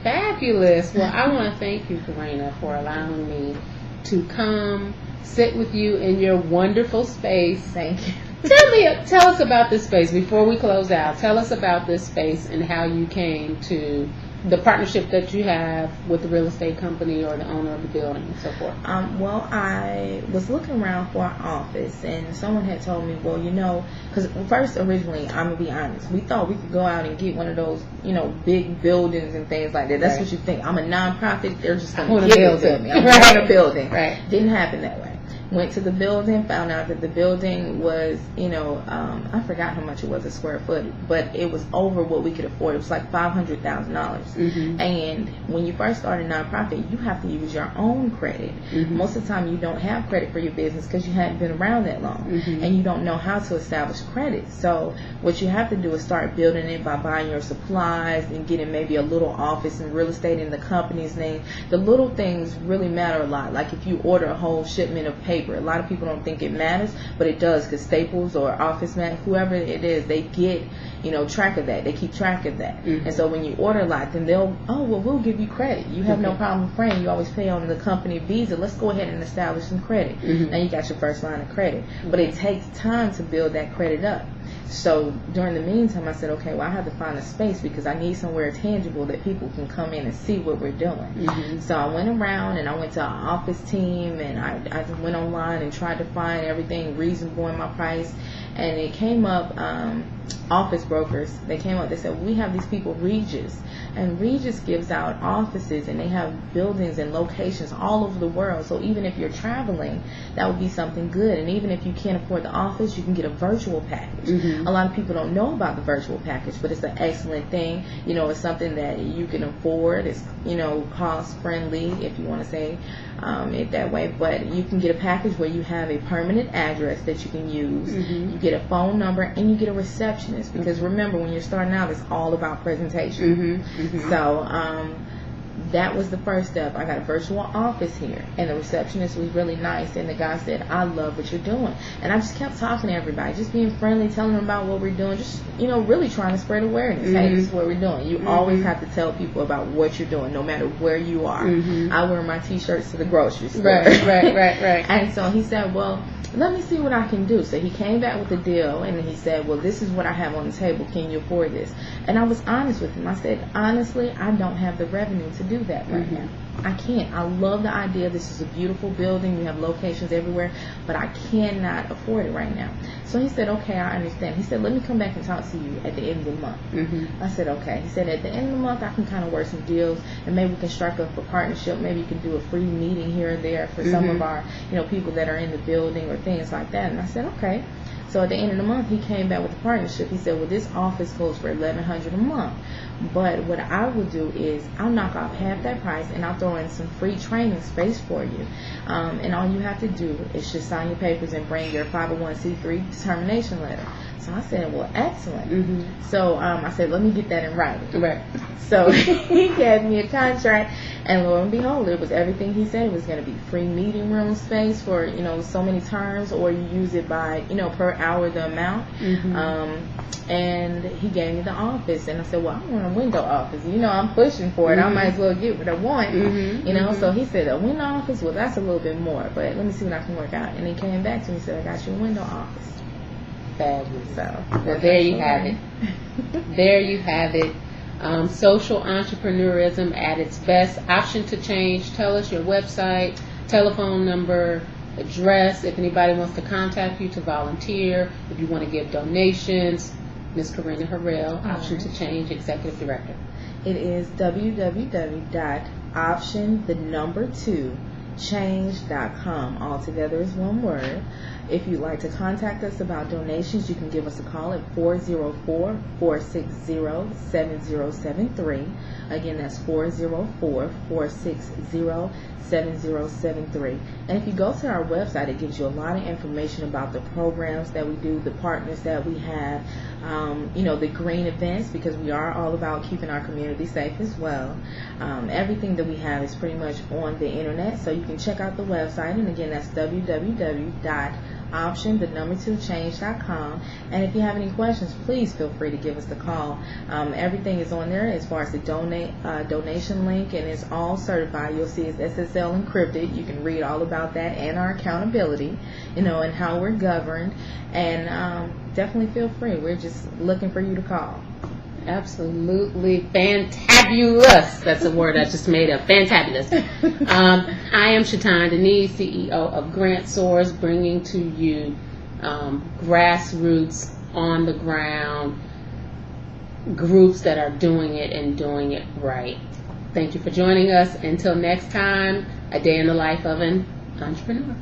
Fabulous. Well, I want to thank you, Karina, for allowing me to come sit with you in your wonderful space. Thank you. Tell us about this space before we close out. Tell us about this space and how you came to the partnership that you have with the real estate company or the owner of the building and so forth. Well, I was looking around for an office, and someone had told me, well, because first originally, I'm gonna be honest, we thought we could go out and get one of those, big buildings and things like that. That's what you think. I'm a nonprofit; they're just gonna give it to me. I'm right. In a building. Right. Didn't happen that way. Went to the building, found out that the building was, I forgot how much it was a square foot, but it was over what we could afford. It was like $500,000. Mm-hmm. And when you first start a nonprofit, you have to use your own credit. Mm-hmm. Most of the time, you don't have credit for your business because you hadn't been around that long, mm-hmm. and you don't know how to establish credit. So what you have to do is start building it by buying your supplies and getting maybe a little office and real estate in the company's name. The little things really matter a lot. Like if you order a whole shipment of paper, a lot of people don't think it matters, but it does, because Staples or OfficeMax, whoever it is, they get track of that. They keep track of that. Mm-hmm. And so when you order a lot, then we'll give you credit. You have no problem praying. You always pay on the company Visa. Let's go ahead and establish some credit. Mm-hmm. Now you got your first line of credit. But it takes time to build that credit up. So during the meantime, I said, okay, well, I have to find a space because I need somewhere tangible that people can come in and see what we're doing. Mm-hmm. So I went around and I went to our office team, and I went online and tried to find everything reasonable in my price. And it came up, Office Brokers, they came up, they said, we have these people, Regus. And Regus gives out offices, and they have buildings and locations all over the world. So even if you're traveling, that would be something good. And even if you can't afford the office, you can get a virtual package. Mm-hmm. A lot of people don't know about the virtual package, but it's an excellent thing. It's something that you can afford. It's, cost friendly, if you want to say it that way. But you can get a package where you have a permanent address that you can use. Mm-hmm. You get a phone number, and you get a receptionist. Because remember, when you're starting out, it's all about presentation. Mm-hmm. Mm-hmm. So that was the first step. I got a virtual office here, and the receptionist was really nice, and the guy said, I love what you're doing. And I just kept talking to everybody, just being friendly, telling them about what we're doing, just really trying to spread awareness. Mm-hmm. Hey, this is what we're doing. You mm-hmm. always have to tell people about what you're doing, no matter where you are. Mm-hmm. I wear my t-shirts to the grocery store. Right. And so he said, well, let me see what I can do. So he came back with a deal, and he said, well, this is what I have on the table. Can you afford this? And I was honest with him. I said, honestly, I don't have the revenue to do that right mm-hmm. now. I can't. I love the idea. This is a beautiful building. You have locations everywhere, but I cannot afford it right now. So he said, okay, I understand. He said, let me come back and talk to you at the end of the month. Mm-hmm. I said, okay. He said, at the end of the month, I can kind of work some deals, and maybe we can strike up a partnership. Maybe you can do a free meeting here and there for some of our, people that are in the building or things like that. And I said, okay. So at the end of the month, he came back with a partnership. He said, well, this office goes for $1,100 a month. But what I will do is I'll knock off half that price, and I'll throw in some free training space for you. And all you have to do is just sign your papers and bring your 501c3 determination letter. So I said, well, excellent. Mm-hmm. So I said, let me get that in writing. Right. So he gave me a contract, and lo and behold, it was everything he said. It was going to be free meeting room space for, so many terms, or you use it by, per hour the amount. Mm-hmm. And he gave me the office, and I said, well, I want a window office. I'm pushing for it. Mm-hmm. I might as well get what I want. Mm-hmm. Mm-hmm. So he said, a window office? Well, that's a little bit more, but let me see what I can work out. And he came back to me and said, I got you a window office. Fabulous. So, well, there you have it. There you have it. Social entrepreneurism at its best. Option to change. Tell us your website, telephone number, address. If anybody wants to contact you to volunteer, if you want to give donations. Ms. Karina Harrell, Option to Change, Executive Director. It is www.option2change.com. All together is one word. If you'd like to contact us about donations, you can give us a call at 404-460-7073. Again, that's 404-460-7073. And if you go to our website, it gives you a lot of information about the programs that we do, the partners that we have, the green events, because we are all about keeping our community safe as well. Everything that we have is pretty much on the internet, so you you can check out the website, and again, that's www.option2change.com. And if you have any questions, please feel free to give us a call. Everything is on there as far as the donation link, and it's all certified. You'll see it's SSL encrypted. You can read all about that and our accountability, and how we're governed. And definitely feel free. We're just looking for you to call. Absolutely fantabulous. That's a word I just made up. Fantabulous. I am Shatan Denise, CEO of Grant Source, bringing to you grassroots, on the ground groups that are doing it and doing it right. Thank you for joining us. Until next time, a day in the life of an entrepreneur.